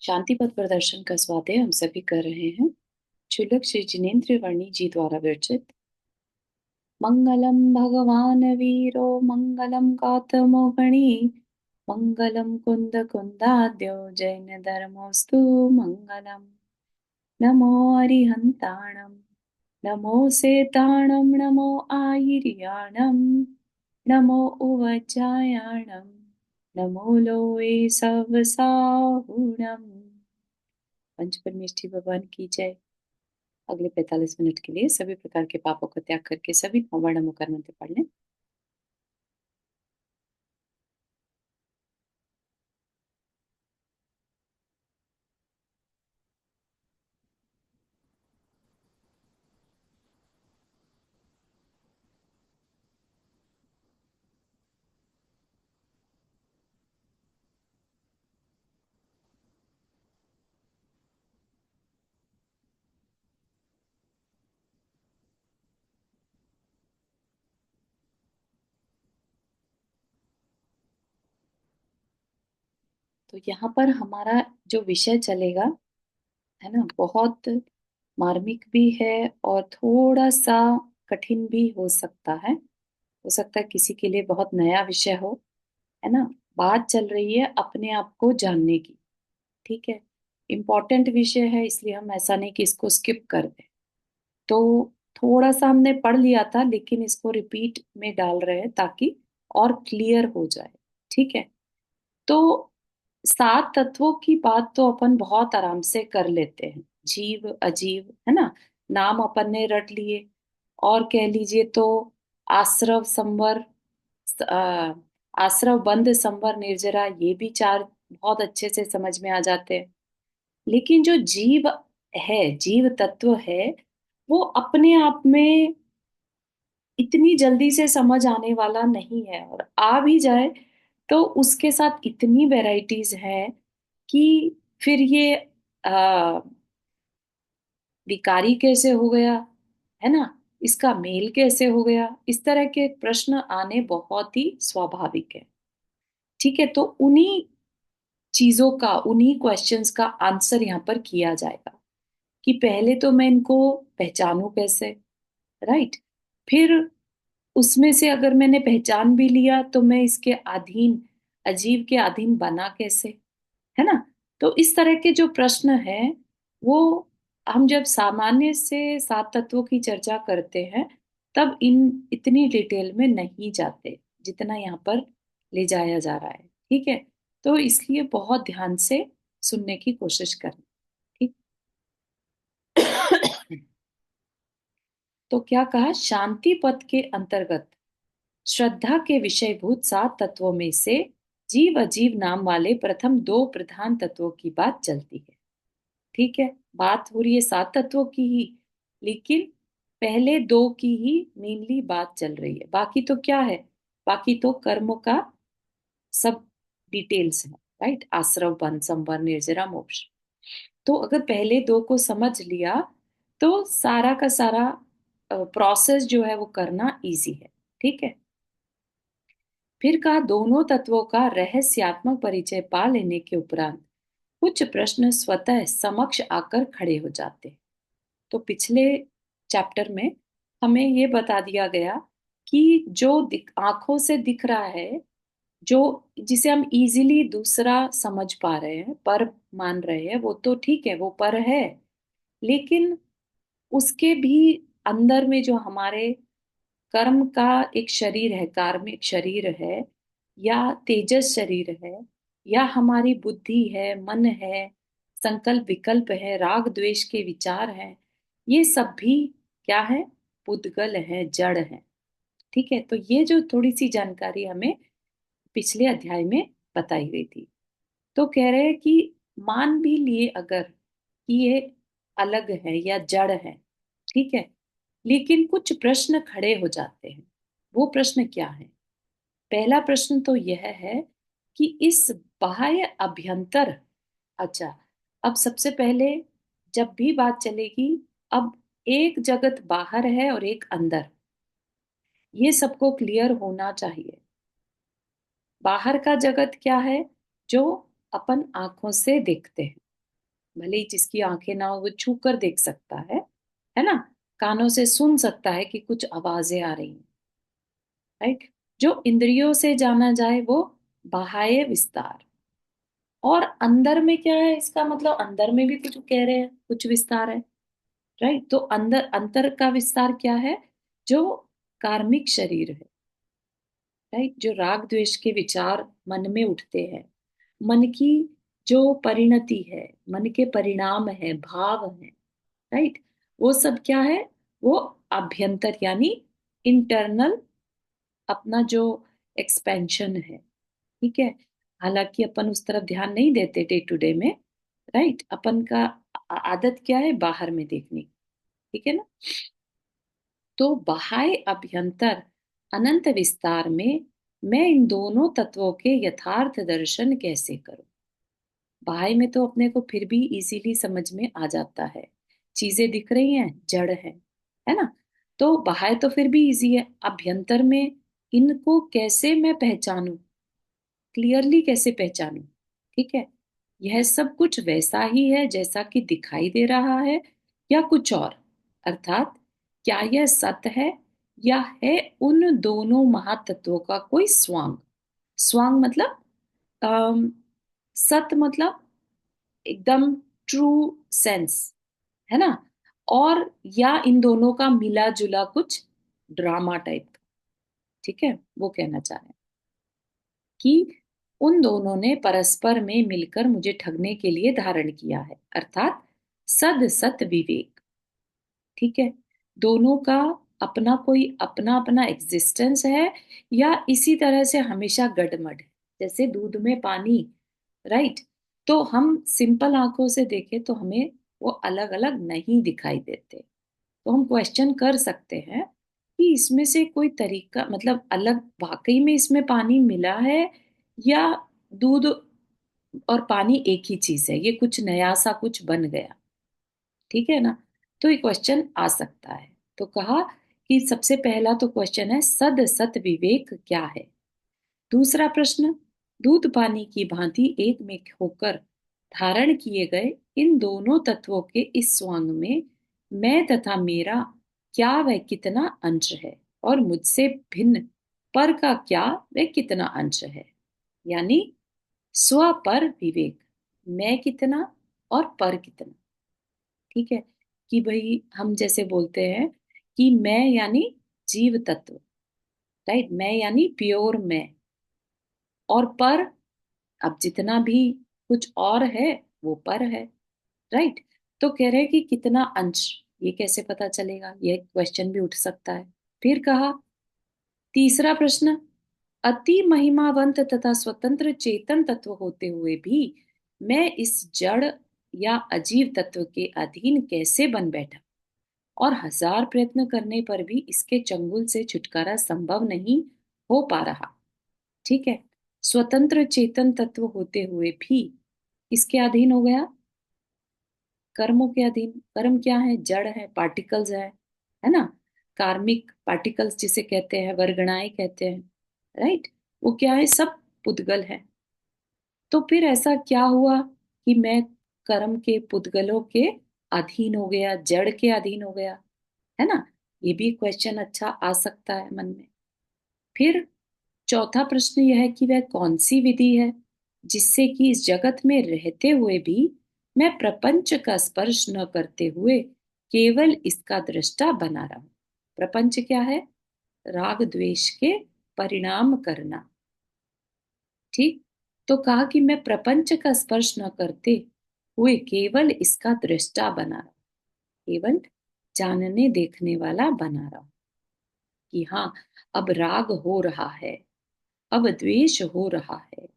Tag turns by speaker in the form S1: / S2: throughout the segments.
S1: शांति पथ प्रदर्शन का स्वाध्याय हम सभी कर रहे हैं। क्षुल्लक श्री जिनेन्द्र वर्णी जी द्वारा विरचित। मंगलम भगवान वीरो मंगलम गौतमो गणी मंगलम कुंद कुंदाद्यो जैन धर्मोस्तु मंगलम। नमो अरिहंताणम नमो सेताणम नमो आयिर्याणम नमो उवचायाणम नमो लोए सवसाहुणम। पंच परमेष्ठी भगवान की जय। अगले 45 मिनट के लिए सभी प्रकार के पापों का त्याग करके सभी नौवर्ण मुकर मंत्र पढ़ लें। तो यहाँ पर हमारा जो विषय चलेगा है ना, बहुत मार्मिक भी है और थोड़ा सा कठिन भी हो सकता है किसी के लिए बहुत नया विषय हो। है ना, बात चल रही है अपने आप को जानने की। ठीक है, इम्पोर्टेंट विषय है, इसलिए हम ऐसा नहीं कि इसको स्किप कर दें। तो थोड़ा सा हमने पढ़ लिया था, लेकिन इसको रिपीट में डाल रहे हैं ताकि और क्लियर हो जाए। ठीक है, तो सात तत्वों की बात तो अपन बहुत आराम से कर लेते हैं। जीव अजीव, है ना, नाम अपन ने रट लिए। और कह लीजिए तो आश्रव संवर, अ, आश्रव बंध संवर निर्जरा, ये भी चार बहुत अच्छे से समझ में आ जाते हैं। लेकिन जो जीव है, जीव तत्व है, वो अपने आप में इतनी जल्दी से समझ आने वाला नहीं है, और आ भी जाए तो उसके साथ इतनी वैरायटीज हैं कि फिर ये आ, विकारी कैसे हो गया, है ना, इसका मेल कैसे हो गया, इस तरह के प्रश्न आने बहुत ही स्वाभाविक है। ठीक है, तो उन्हीं चीजों का, उन्हीं क्वेश्चंस का आंसर यहाँ पर किया जाएगा कि पहले तो मैं इनको पहचानूं कैसे। राइट, फिर उसमें से अगर मैंने पहचान भी लिया तो मैं इसके अधीन, अजीव के अधीन बना कैसे, है ना। तो इस तरह के जो प्रश्न हैं, वो हम जब सामान्य से सात तत्वों की चर्चा करते हैं तब इन इतनी डिटेल में नहीं जाते जितना यहाँ पर ले जाया जा रहा है। ठीक है, तो इसलिए बहुत ध्यान से सुनने की कोशिश करना। ठीक। तो क्या कहा, शांति पथ के अंतर्गत श्रद्धा के विषयभूत सात तत्वों में से जीव अजीव नाम वाले प्रथम दो प्रधान तत्वों की बात चलती है। ठीक है, बात हो रही है सात तत्वों की ही, लेकिन पहले दो की ही मेनली बात चल रही है। बाकी तो क्या है, बाकी तो कर्म का सब डिटेल्स है। राइट, आश्रव बन संवर निर्जरा मोक्ष। तो अगर पहले दो को समझ लिया तो सारा का सारा प्रोसेस जो है वो करना इजी है। ठीक है, फिर कहा दोनों तत्वों का रहस्यात्मक परिचय पा लेने के उपरांत कुछ प्रश्न स्वतः समक्ष आकर खड़े हो जाते हैं। तो पिछले चैप्टर में हमें ये बता दिया गया कि जो आंखों से दिख रहा है, जो जिसे हम इजीली दूसरा समझ पा रहे हैं, पर मान रहे हैं, वो तो ठीक है, वो पर है। लेकिन उसके भी अंदर में जो हमारे कर्म का एक शरीर है, कार्मिक शरीर है, या तेजस शरीर है, या हमारी बुद्धि है, मन है, संकल्प विकल्प है, राग द्वेष के विचार हैं, ये सब भी क्या है, पुद्गल है, जड़ है। ठीक है, तो ये जो थोड़ी सी जानकारी हमें पिछले अध्याय में बताई गई थी। तो कह रहे हैं कि मान भी लिए अगर कि ये अलग है या जड़ है, ठीक है, लेकिन कुछ प्रश्न खड़े हो जाते हैं। वो प्रश्न क्या है? पहला प्रश्न तो यह है कि इस बाह्य अभ्यंतर, अच्छा, अब सबसे पहले जब भी बात चलेगी, अब एक जगत बाहर है और एक अंदर, ये सबको क्लियर होना चाहिए। बाहर का जगत क्या है, जो अपन आंखों से देखते हैं। भले ही जिसकी आंखें ना हो वो छू कर देख सकता है ना। कानों से सुन सकता है कि कुछ आवाजें आ रही हैं, राइट। जो इंद्रियों से जाना जाए वो बाह्य विस्तार। और अंदर में क्या है, इसका मतलब अंदर में भी कुछ कह रहे हैं, कुछ विस्तार है, राइट। तो अंदर अंतर का विस्तार क्या है, जो कार्मिक शरीर है, राइट। जो राग द्वेष के विचार मन में उठते हैं, मन की जो परिणति है, मन के परिणाम है, भाव है, राइट। वो सब क्या है, वो अभ्यंतर यानी इंटरनल अपना जो एक्सपेंशन है, ठीक है। हालांकि अपन उस तरफ ध्यान नहीं देते डे टू डे में, राइट। अपन का आदत क्या है, बाहर में देखने की, ठीक है ना। तो बाह्य अभ्यंतर अनंत विस्तार में मैं इन दोनों तत्वों के यथार्थ दर्शन कैसे करूं। बाह्य में तो अपने को फिर भी इजीली समझ में आ जाता है, चीजें दिख रही हैं, जड़ है ना। तो बाह्य तो फिर भी इजी है, अभ्यंतर में इनको कैसे मैं पहचानूं, क्लियरली कैसे पहचानूं, ठीक है। यह सब कुछ वैसा ही है जैसा कि दिखाई दे रहा है, या कुछ और, अर्थात क्या यह सत्य है, या है उन दोनों महातत्वों का कोई स्वांग। स्वांग मतलब सत्य मतलब एकदम ट्रू सेंस, है ना। और या इन दोनों का मिला जुला कुछ ड्रामा टाइप का, ठीक है, वो कहना चाह रहे हैं कि उन दोनों ने परस्पर में मिलकर मुझे ठगने के लिए धारण किया है, अर्थात सद सत विवेक, ठीक है। दोनों का अपना कोई अपना अपना एग्जिस्टेंस है, या इसी तरह से हमेशा गडमड है, जैसे दूध में पानी, राइट। तो हम सिंपल आंखों से देखें तो हमें वो अलग अलग नहीं दिखाई देते। तो हम क्वेश्चन कर सकते हैं कि इसमें से कोई तरीका, मतलब अलग वाकई में इसमें पानी मिला है, या दूध और पानी एक ही चीज है, ये कुछ नया सा कुछ बन गया, ठीक है ना। तो ये क्वेश्चन आ सकता है। तो कहा कि सबसे पहला तो क्वेश्चन है, सद सत विवेक क्या है। दूसरा प्रश्न, दूध पानी की भांति एक में होकर धारण किए गए इन दोनों तत्वों के इस स्वांग में मैं तथा मेरा क्या वह कितना अंश है, और मुझसे भिन्न पर का क्या वह कितना अंश है। यानी स्व पर विवेक, मैं कितना और पर कितना, ठीक है। कि भाई हम जैसे बोलते हैं कि मैं यानी जीव तत्व, राइट, मैं यानी प्योर मैं, और पर अब जितना भी कुछ और है वो पर है, राइट। तो कह रहे हैं कि कितना अंश, ये कैसे पता चलेगा, ये क्वेश्चन भी उठ सकता है। फिर कहा तीसरा प्रश्न, अति महिमावंत तथा स्वतंत्र चेतन तत्व होते हुए भी मैं इस जड़ या अजीव तत्व के अधीन कैसे बन बैठा, और हजार प्रयत्न करने पर भी इसके चंगुल से छुटकारा संभव नहीं हो पा रहा, ठीक है। स्वतंत्र चेतन तत्व होते हुए भी किसके अधीन हो गया, कर्मों के अधीन। कर्म क्या है, जड़ है, पार्टिकल्स है ना। कार्मिक पार्टिकल्स जिसे कहते हैं, वर्गणाएं कहते हैं, राइट। वो क्या है, सब पुद्गल है। तो फिर ऐसा क्या हुआ कि मैं कर्म के पुद्गलों के अधीन हो गया, जड़ के अधीन हो गया, है ना। ये भी क्वेश्चन अच्छा आ सकता है मन में। फिर चौथा प्रश्न यह है कि वह कौन सी विधि है जिससे कि इस जगत में रहते हुए भी मैं प्रपंच का स्पर्श न करते हुए केवल इसका दृष्टा बना रहूं। प्रपंच क्या है, राग द्वेष के परिणाम करना, ठीक। तो कहा कि मैं प्रपंच का स्पर्श न करते हुए केवल इसका दृष्टा बना रहा, केवल जानने देखने वाला बना रहा, कि हाँ अब राग हो रहा है, अब द्वेष हो रहा है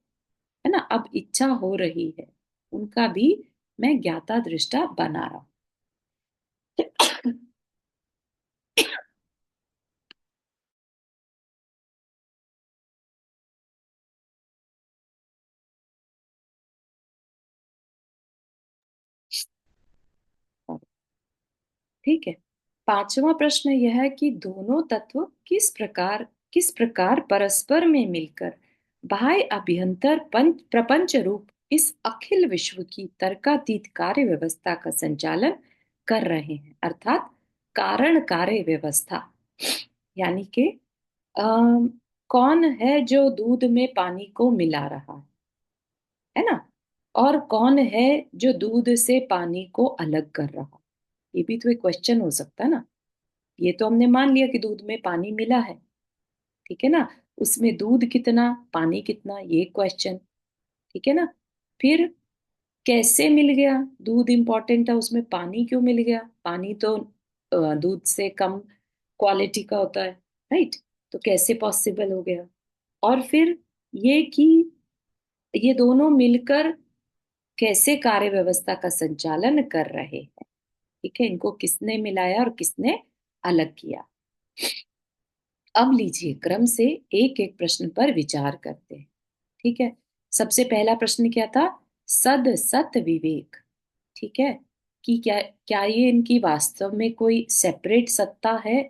S1: ना, अब इच्छा हो रही है, उनका भी मैं ज्ञाता दृष्टा बना रहा हूं। ठीक है। पांचवा प्रश्न यह है कि दोनों तत्व किस प्रकार परस्पर में मिलकर बाह्य अभ्यंतर पंच प्रपंच रूप इस अखिल विश्व की तर्कातीत कार्य व्यवस्था का संचालन कर रहे हैं, अर्थात कारण कार्य व्यवस्था। यानी कि अम, कौन है जो दूध में पानी को मिला रहा है ना, और कौन है जो दूध से पानी को अलग कर रहा। ये भी तो एक क्वेश्चन हो सकता है ना। ये तो हमने मान लिया कि दूध में पानी मिला है, ठीक है ना। उसमें दूध कितना, पानी कितना, ये क्वेश्चन, ठीक है ना। फिर कैसे मिल गया, दूध इंपॉर्टेंट है, उसमें पानी क्यों मिल गया, पानी तो दूध से कम क्वालिटी का होता है, राइट। तो कैसे पॉसिबल हो गया। और फिर ये कि ये दोनों मिलकर कैसे कार्य व्यवस्था का संचालन कर रहे हैं, ठीक है, इनको किसने मिलाया और किसने अलग किया। अब लीजिए क्रम से एक एक प्रश्न पर विचार करते हैं, ठीक है। सबसे पहला प्रश्न क्या था, सद सत विवेक, ठीक है, कि क्या क्या ये इनकी वास्तव में कोई सेपरेट सत्ता है,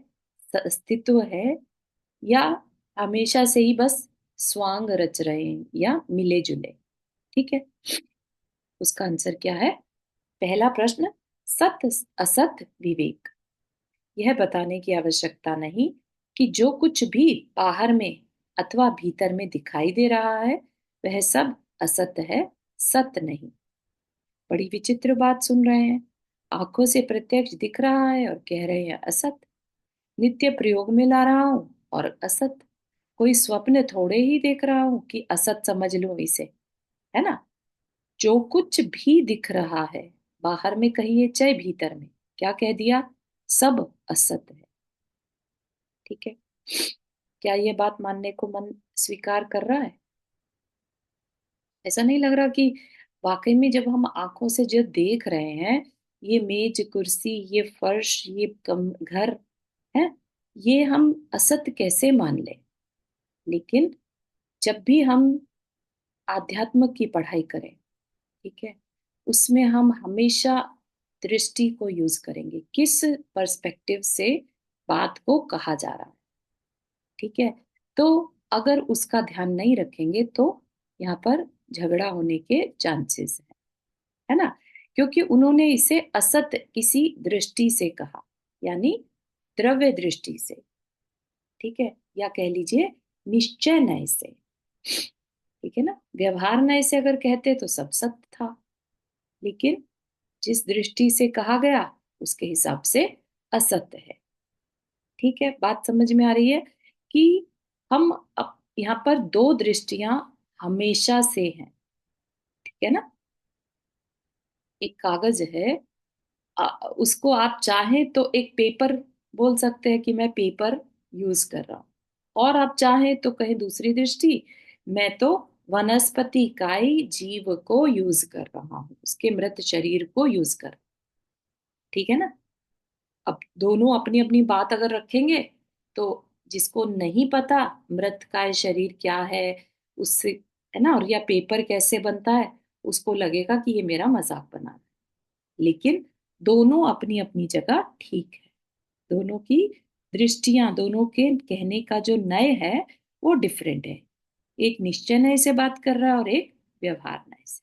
S1: अस्तित्व है, या हमेशा से ही बस स्वांग रच रहे हैं या मिले जुले, ठीक है। उसका आंसर क्या है। पहला प्रश्न, सत असत विवेक। यह बताने की आवश्यकता नहीं कि जो कुछ भी बाहर में अथवा भीतर में दिखाई दे रहा है वह सब असत्य है, सत्य नहीं। बड़ी विचित्र बात सुन रहे हैं। आंखों से प्रत्यक्ष दिख रहा है और कह रहे हैं असत्य। नित्य प्रयोग में ला रहा हूं और असत्य। कोई स्वप्न थोड़े ही देख रहा हूं कि असत समझ लूं इसे, है ना। जो कुछ भी दिख रहा है, बाहर में कहिए चाहे भीतर में, क्या कह दिया, सब असत्य है, ठीक है। क्या ये बात मानने को मन स्वीकार कर रहा है। ऐसा नहीं लग रहा कि वाकई में जब हम आंखों से जो देख रहे हैं, ये मेज कुर्सी, ये फर्श, ये घर है, ये हम असत्य कैसे मान ले। लेकिन जब भी हम आध्यात्म की पढ़ाई करें, ठीक है, उसमें हम हमेशा दृष्टि को यूज करेंगे, किस पर्सपेक्टिव से बात को कहा जा रहा है, ठीक है। तो अगर उसका ध्यान नहीं रखेंगे तो यहाँ पर झगड़ा होने के चांसेस है ना। क्योंकि उन्होंने इसे असत किसी दृष्टि से कहा, यानी द्रव्य दृष्टि से, ठीक है, या कह लीजिए निश्चय नय से, ठीक है ना। व्यवहार नय से अगर कहते तो सब सत्य था, लेकिन जिस दृष्टि से कहा गया उसके हिसाब से असत्य है, ठीक है। बात समझ में आ रही है कि हम यहाँ पर दो दृष्टियां हमेशा से हैं, ठीक है ना। एक कागज है, उसको आप चाहें तो एक पेपर बोल सकते हैं कि मैं पेपर यूज कर रहा हूं, और आप चाहें तो कहीं दूसरी दृष्टि, मैं तो वनस्पति का ही जीव को यूज कर रहा हूं, उसके मृत शरीर को यूज कर, ठीक है ना। अब दोनों अपनी अपनी बात अगर रखेंगे तो जिसको नहीं पता मृत का शरीर क्या है, उससे, है ना, और या पेपर कैसे बनता है, उसको लगेगा कि ये मेरा मजाक बना रहा है। लेकिन दोनों अपनी अपनी जगह ठीक है। दोनों की दृष्टियां, दोनों के कहने का जो नय है वो डिफरेंट है। एक निश्चय नय से बात कर रहा है और एक व्यवहार नय से,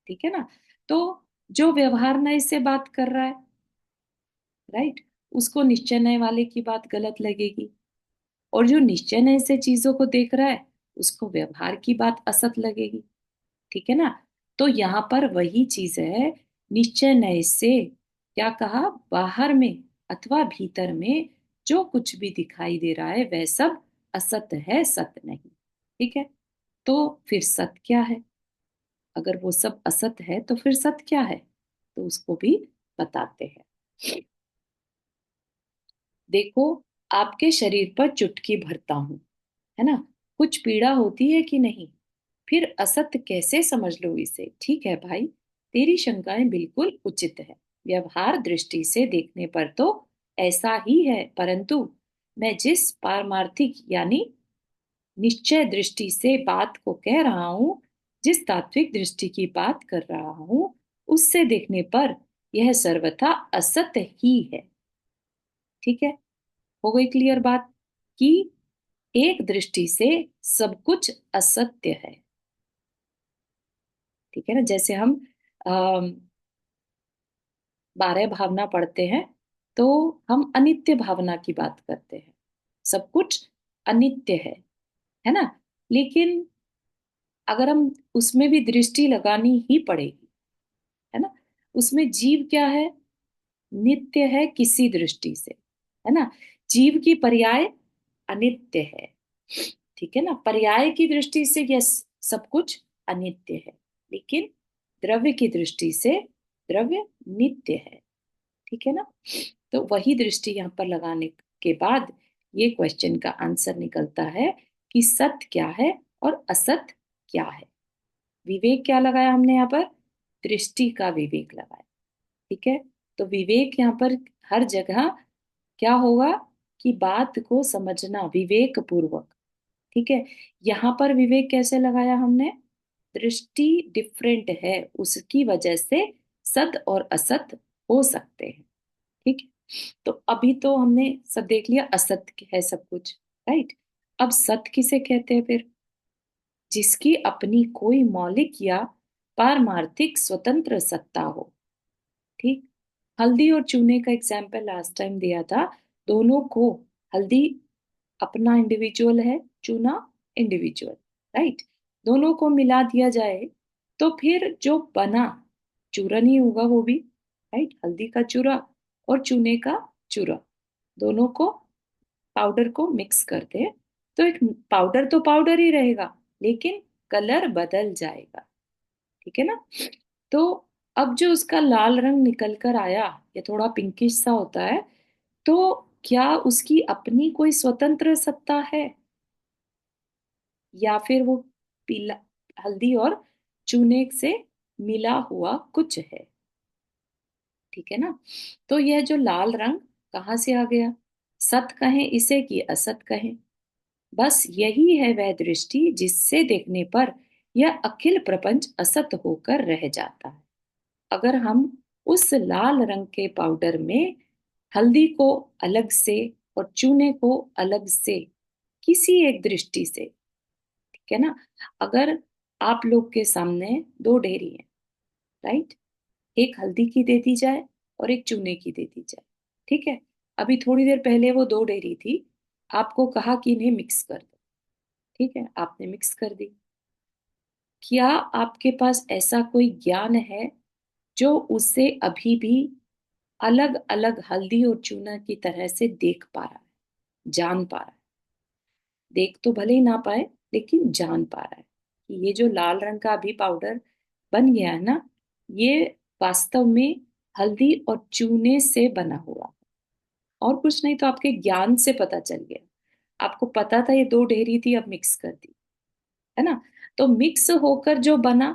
S1: ठीक है ना। तो जो व्यवहार नय से बात कर रहा है, राइट, उसको निश्चय नय वाले की बात गलत लगेगी, और जो निश्चय नय से चीजों को देख रहा है उसको व्यवहार की बात असत लगेगी, ठीक है ना। तो यहाँ पर वही चीज है, निश्चय नय से क्या कहा, बाहर में अथवा भीतर में जो कुछ भी दिखाई दे रहा है वह सब असत्य है, सत्य नहीं, ठीक है। तो फिर सत्य क्या है, अगर वो सब असत्य है तो फिर सत्य क्या है, तो उसको भी बताते हैं। देखो, आपके शरीर पर चुटकी भरता हूं, है ना, कुछ पीड़ा होती है कि नहीं, फिर असत्य कैसे समझ लो इसे। ठीक है भाई, तेरी शंकाएं बिल्कुल उचित है, व्यवहार दृष्टि से देखने पर तो ऐसा ही है, परंतु मैं जिस पारमार्थिक यानी निश्चय दृष्टि से बात को कह रहा हूं, जिस तात्विक दृष्टि की बात कर रहा हूं, उससे देखने पर यह सर्वथा असत्य ही है, ठीक है। हो गई क्लियर बात कि एक दृष्टि से सब कुछ असत्य है, ठीक है ना, जैसे हम 12 भावना पढ़ते हैं तो हम अनित्य भावना की बात करते हैं। सब कुछ अनित्य है ना। लेकिन अगर हम उसमें भी दृष्टि लगानी ही पड़ेगी, है ना। उसमें जीव क्या है? नित्य है किसी दृष्टि से, है ना। जीव की पर्याय अनित्य है, ठीक है ना। पर्याय की दृष्टि से यस, सब कुछ अनित्य है, लेकिन द्रव्य की दृष्टि से द्रव्य नित्य है, ठीक है ना। तो वही दृष्टि यहाँ पर लगाने के बाद ये क्वेश्चन का आंसर निकलता है कि सत्य क्या है और असत क्या है। विवेक क्या लगाया हमने यहाँ पर? दृष्टि का विवेक लगाया, ठीक है। तो विवेक यहाँ पर हर जगह क्या होगा कि बात को समझना विवेक पूर्वक, ठीक है। यहाँ पर विवेक कैसे लगाया हमने? दृष्टि डिफरेंट है, उसकी वजह से सत और असत हो सकते हैं, ठीक है। तो अभी तो हमने सब देख लिया, असत्य है सब कुछ, राइट। अब सत्य किसे कहते हैं फिर? जिसकी अपनी कोई मौलिक या पारमार्थिक स्वतंत्र सत्ता हो, ठीक। हल्दी और चूने का एग्जाम्पल लास्ट टाइम दिया था। दोनों को, हल्दी अपना इंडिविजुअल है, चूना इंडिविजुअल, राइट। दोनों को मिला दिया जाए तो फिर जो बना चूरन ही होगा वो भी, राइट। हल्दी का चूरा और चूने का चूरा, दोनों को, पाउडर को मिक्स कर दे तो एक पाउडर तो पाउडर ही रहेगा, लेकिन कलर बदल जाएगा, ठीक है ना। तो अब जो उसका लाल रंग निकल कर आया, ये थोड़ा पिंकिश सा होता है, तो क्या उसकी अपनी कोई स्वतंत्र सत्ता है, या फिर वो पीला, हल्दी और चूने से मिला हुआ कुछ है, ठीक है ना। तो यह जो लाल रंग कहाँ से आ गया? सत कहें इसे कि असत कहें, बस यही है वह दृष्टि जिससे देखने पर यह अखिल प्रपंच असत होकर रह जाता है। अगर हम उस लाल रंग के पाउडर में हल्दी को अलग से और चूने को अलग से किसी एक दृष्टि से, ठीक है ना, अगर आप लोग के सामने दो डेयरी है, राइट, एक हल्दी की दे दी जाए और एक चूने की दे दी जाए, ठीक है। अभी थोड़ी देर पहले वो दो डेयरी थी, आपको कहा कि इन्हें मिक्स कर दो, ठीक है, आपने मिक्स कर दी। क्या आपके पास ऐसा कोई ज्ञान है जो उसे अभी भी अलग अलग हल्दी और चूना की तरह से देख पा रहा है, जान पा रहा है? देख तो भले ही ना पाए, लेकिन जान पा रहा है कि ये जो लाल रंग का अभी पाउडर बन गया है ना, ये वास्तव में हल्दी और चूने से बना हुआ है, और कुछ नहीं। तो आपके ज्ञान से पता चल गया, आपको पता था ये दो ढेरी थी, अब मिक्स कर दी, है ना। तो मिक्स होकर जो बना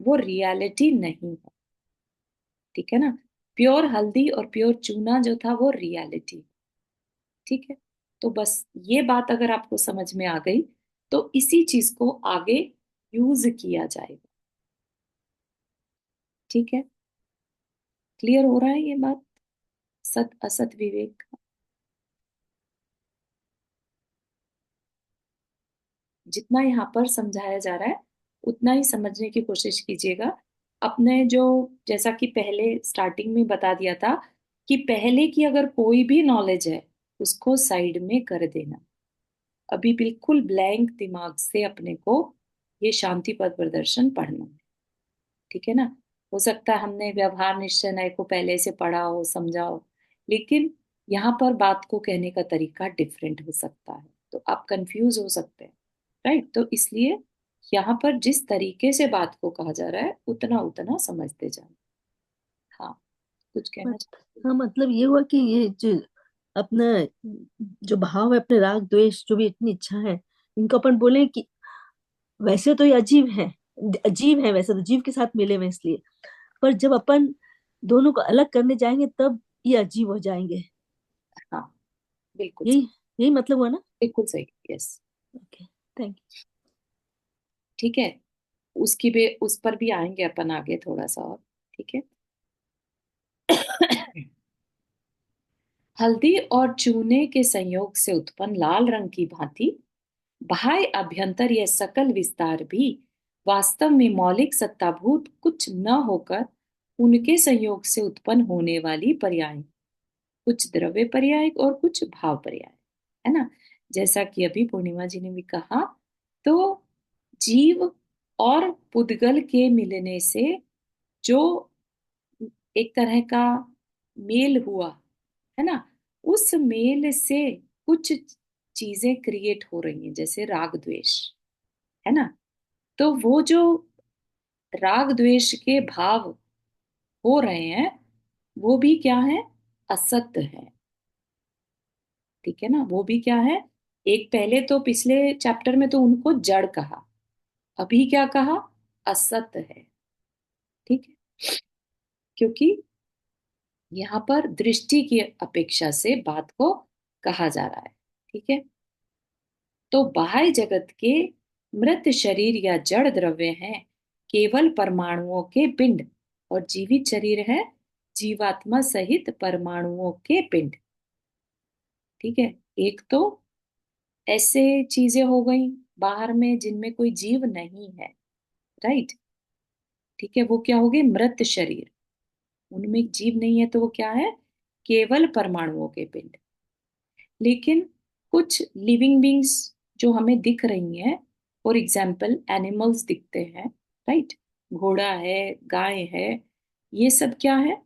S1: वो रियलिटी नहीं है, ठीक है ना। प्योर हल्दी और प्योर चूना जो था वो रियलिटी, ठीक है। तो बस ये बात अगर आपको समझ में आ गई तो इसी चीज को आगे यूज किया जाएगा, ठीक है। क्लियर हो रहा है ये बात, सत असत विवेक का? जितना यहाँ पर समझाया जा रहा है उतना ही समझने की कोशिश कीजिएगा। अपने जो, जैसा कि पहले स्टार्टिंग में बता दिया था कि पहले की अगर कोई भी नॉलेज है उसको साइड में कर देना, अभी बिल्कुल ब्लैंक दिमाग से अपने को ये शांति पद प्रदर्शन पढ़ना है, ठीक है ना। हो सकता है हमने व्यवहार निश्चय न्याय को पहले से पढ़ा हो, समझा हो, लेकिन यहाँ पर बात को कहने का तरीका डिफरेंट हो सकता है, तो आप कंफ्यूज हो सकते हैं, राइट। तो इसलिए यहाँ पर जिस तरीके से बात को कहा जा रहा है उतना उतना समझते जाना। हाँ, कुछ कहना
S2: मत,
S1: चाहते
S2: हाँ मतलब ये हुआ कि ये जो अपना जो भाव है, अपने राग द्वेष जो भी इतनी इच्छा है, इनको अपन बोले कि वैसे तो ये अजीब है, अजीब है, वैसे तो जीव के साथ मिले हुए हैं इसलिए, पर जब अपन दोनों को अलग करने जाएंगे तब ये अजीब हो जाएंगे।
S1: हैं? हाँ, बिल्कुल
S2: यही
S1: सही,
S2: यही मतलब हुआ ना।
S1: बिल्कुल सही, यस।
S2: ओके, थैंक
S1: ठीक है, उसकी भी, उस पर भी आएंगे अपन आगे थोड़ा सा और, ठीक है। हल्दी और चूने के संयोग से उत्पन्न लाल रंग की भांति बाह्य अभ्यंतर यह सकल विस्तार भी वास्तव में मौलिक सत्ताभूत कुछ न होकर उनके संयोग से उत्पन्न होने वाली पर्याय, कुछ द्रव्य पर्याय और कुछ भाव पर्याय, है ना। जैसा कि अभी पूर्णिमा जी ने भी कहा, तो जीव और पुद्गल के मिलने से जो एक तरह का मेल हुआ, है ना, उस मेल से कुछ चीजें क्रिएट हो रही हैं, जैसे राग द्वेष, है ना। तो वो जो राग द्वेष के भाव हो रहे हैं, वो भी क्या है, असत्य है। ठीक है ना, वो भी क्या है, एक पहले तो पिछले चैप्टर में तो उनको जड़ कहा, अभी क्या कहा, असत्य है। ठीक है, क्योंकि यहाँ पर दृष्टि की अपेक्षा से बात को कहा जा रहा है। ठीक है, तो बाह्य जगत के मृत शरीर या जड़ द्रव्य हैं केवल परमाणुओं के पिंड, और जीवित शरीर है जीवात्मा सहित परमाणुओं के पिंड। ठीक है, एक तो ऐसे चीजें हो गई बाहर में जिनमें कोई जीव नहीं है, राइट। ठीक है, वो क्या हो गए, मृत शरीर, उनमें जीव नहीं है, तो वो क्या है, केवल परमाणुओं के पिंड। लेकिन कुछ लिविंग बींग्स जो हमें दिख रही हैं, फॉर एग्जाम्पल एनिमल्स दिखते हैं, राइट, घोड़ा है, गाय है, ये सब क्या है,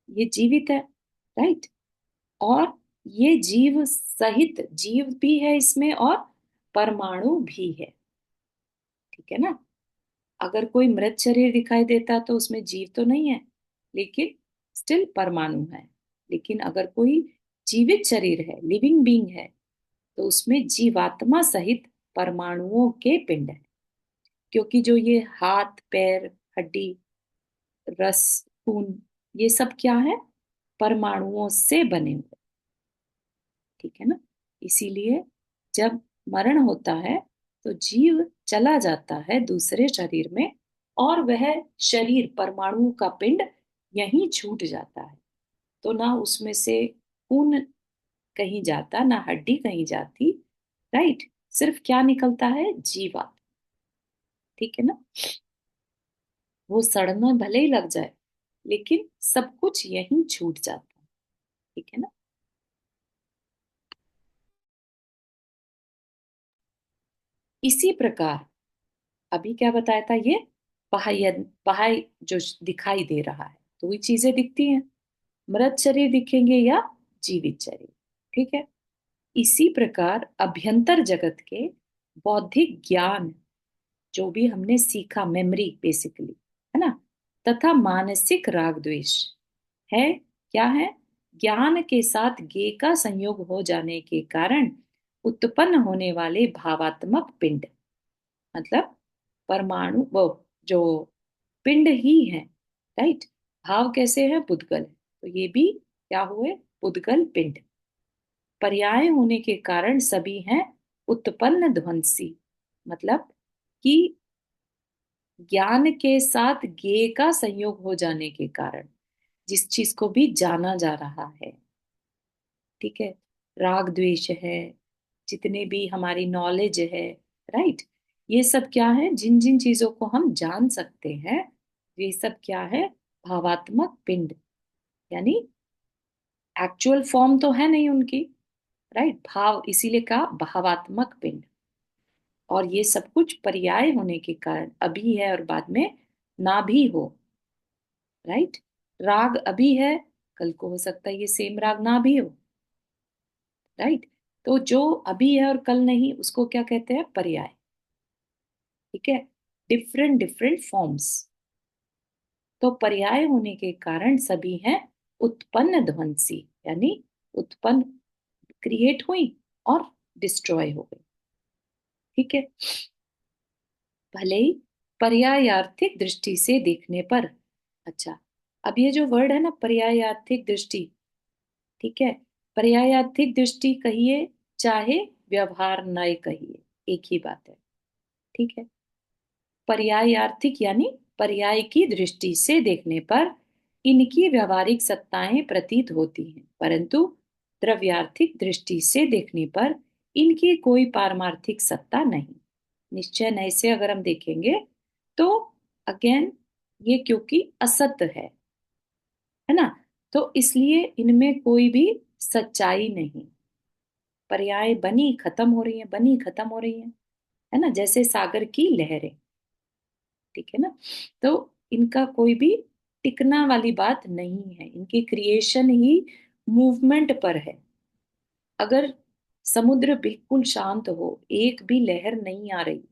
S1: ये जीवित है, राइट। और ये जीव सहित, जीव भी है इसमें और परमाणु भी है। ठीक है ना, अगर कोई मृत शरीर दिखाई देता तो उसमें जीव तो नहीं है, लेकिन स्टिल परमाणु है। लेकिन अगर कोई जीवित शरीर है, लिविंग बीइंग है, तो उसमें जीवात्मा सहित परमाणुओं के पिंड है। क्योंकि जो ये हाथ पैर हड्डी रस खून, ये सब क्या है, परमाणुओं से बने हुए। ठीक है ना, इसीलिए जब मरण होता है तो जीव चला जाता है दूसरे शरीर में, और वह शरीर परमाणु का पिंड यहीं छूट जाता है। तो ना उसमें से खून कहीं जाता, ना हड्डी कहीं जाती, राइट, सिर्फ क्या निकलता है, जीवा। ठीक है ना, वो सड़ना भले ही लग जाए, लेकिन सब कुछ यहीं छूट जाता है। ठीक है ना, इसी प्रकार अभी क्या बताया था, ये बाह्य बाह्य जो दिखाई दे रहा है, तो वही चीजें दिखती हैं, मृत शरीर दिखेंगे या जीवित शरीर। ठीक है, इसी प्रकार अभ्यंतर जगत के बौद्धिक ज्ञान, जो भी हमने सीखा, मेमोरी बेसिकली, है ना, तथा मानसिक राग द्वेष है, क्या है, ज्ञान के साथ गे का संयोग हो जाने के कारण उत्पन्न होने वाले भावात्मक पिंड, मतलब परमाणु, वो जो पिंड ही है, राइट। भाव कैसे है, पुद्गल है, तो ये भी क्या हुए, पुद्गल पिंड। पर्याय होने के कारण सभी हैं उत्पन्न ध्वंसी, मतलब कि ज्ञान के साथ ज्ञेय का संयोग हो जाने के कारण जिस चीज को भी जाना जा रहा है, ठीक है, राग द्वेष है, जितने भी हमारी नॉलेज है, राइट, ये सब क्या है, जिन जिन चीजों को हम जान सकते हैं, ये सब क्या है, भावात्मक पिंड, यानी एक्चुअल फॉर्म तो है नहीं उनकी, राइट, भाव, इसीलिए कहा भावात्मक पिंड। और ये सब कुछ पर्याय होने के कारण अभी है और बाद में ना भी हो, राइट। राग अभी है, कल को हो सकता है ये सेम राग ना भी हो, राइट। तो जो अभी है और कल नहीं, उसको क्या कहते हैं, पर्याय। ठीक है, डिफरेंट डिफरेंट फॉर्म्स। तो पर्याय होने के कारण सभी हैं उत्पन्न ध्वंसी, यानी उत्पन्न, क्रिएट हुई और डिस्ट्रॉय हो गई। ठीक है, भले ही पर्यायार्थिक दृष्टि से देखने पर, अच्छा, अब ये जो वर्ड है ना, पर्यायार्थिक दृष्टि, ठीक है, पर्यायार्थिक दृष्टि कहिए चाहे व्यवहार नय कहिए, एक ही बात है। ठीक है, पर्यायार्थिक यानी पर्याय की दृष्टि से देखने पर इनकी व्यवहारिक सत्ताएं प्रतीत होती हैं, परंतु द्रव्यार्थिक दृष्टि से देखने पर इनकी कोई पारमार्थिक सत्ता नहीं। निश्चय नय से अगर हम देखेंगे तो अगेन ये क्योंकि असत है ना, तो इसलिए इनमें कोई भी सच्चाई नहीं। पर्याय बनी खत्म हो रही है, बनी खत्म हो रही है ना, जैसे सागर की लहरें। ठीक है ना, तो इनका कोई भी टिकना वाली बात नहीं है, इनकी क्रिएशन ही मूवमेंट पर है। अगर समुद्र बिल्कुल शांत हो, एक भी लहर नहीं आ रही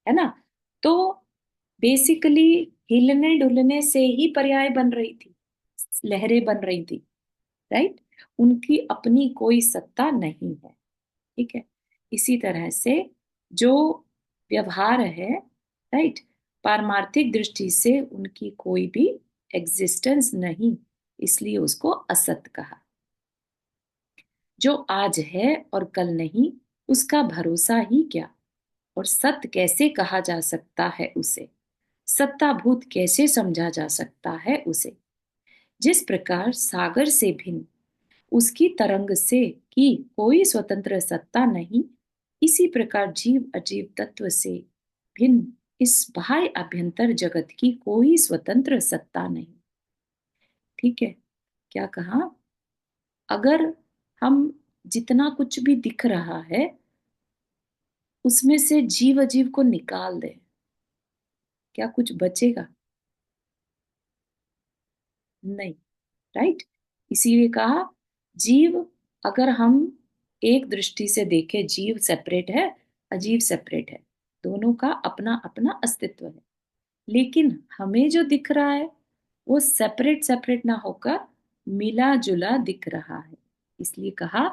S1: है ना, तो बेसिकली हिलने डुलने से ही पर्याय बन रही थी, लहरें बन रही थी, राइट। उनकी अपनी कोई सत्ता नहीं है। ठीक है, इसी तरह से जो व्यवहार है, राइट, पारमार्थिक दृष्टि से उनकी कोई भी एग्जिस्टेंस नहीं, इसलिए उसको असत कहा। जो आज है और कल नहीं, उसका भरोसा ही क्या, और सत्य कैसे कहा जा सकता है उसे, सत्ताभूत कैसे समझा जा सकता है उसे। जिस प्रकार सागर से भिन्न उसकी तरंग से की कोई स्वतंत्र सत्ता नहीं, इसी प्रकार जीव अजीव तत्व से भिन्न इस बाह्य अभ्यंतर जगत की कोई स्वतंत्र सत्ता नहीं। ठीक है, क्या कहा, अगर हम जितना कुछ भी दिख रहा है उसमें से जीव अजीव को निकाल दें, क्या कुछ बचेगा? नहीं, राइट। इसीलिए कहा जीव, अगर हम एक दृष्टि से देखें, जीव सेपरेट है, अजीव सेपरेट है, दोनों का अपना अपना अस्तित्व है। लेकिन हमें जो दिख रहा है वो सेपरेट सेपरेट ना होकर मिला जुला दिख रहा है। इसलिए कहा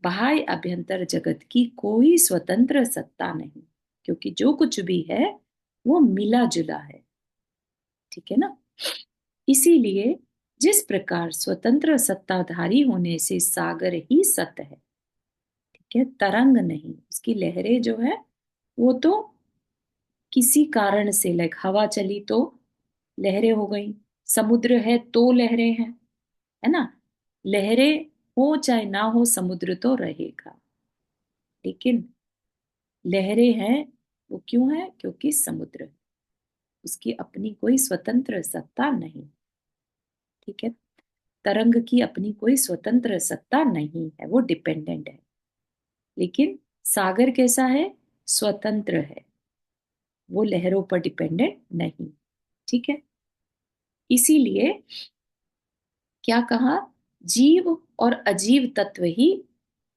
S1: बाह्य अभ्यंतर जगत की कोई स्वतंत्र सत्ता नहीं, क्योंकि जो कुछ भी है वो मिला जुला है। ठीक है ना, इसीलिए जिस प्रकार स्वतंत्र सत्ताधारी होने से सागर ही सत्य है, ठीक है, तरंग नहीं, उसकी लहरें जो है वो तो किसी कारण से, लाइक हवा चली तो लहरें हो गई, समुद्र है तो लहरें हैं, है ना। लहरें हो चाहे ना हो समुद्र तो रहेगा, लेकिन लहरें हैं वो क्यों है, क्योंकि समुद्र है, उसकी अपनी कोई स्वतंत्र सत्ता नहीं। ठीक है, तरंग की अपनी कोई स्वतंत्र सत्ता नहीं है, वो डिपेंडेंट है। लेकिन सागर कैसा है, स्वतंत्र है, वो लहरों पर डिपेंडेंट नहीं। ठीक है, इसीलिए क्या कहा, जीव और अजीव तत्व ही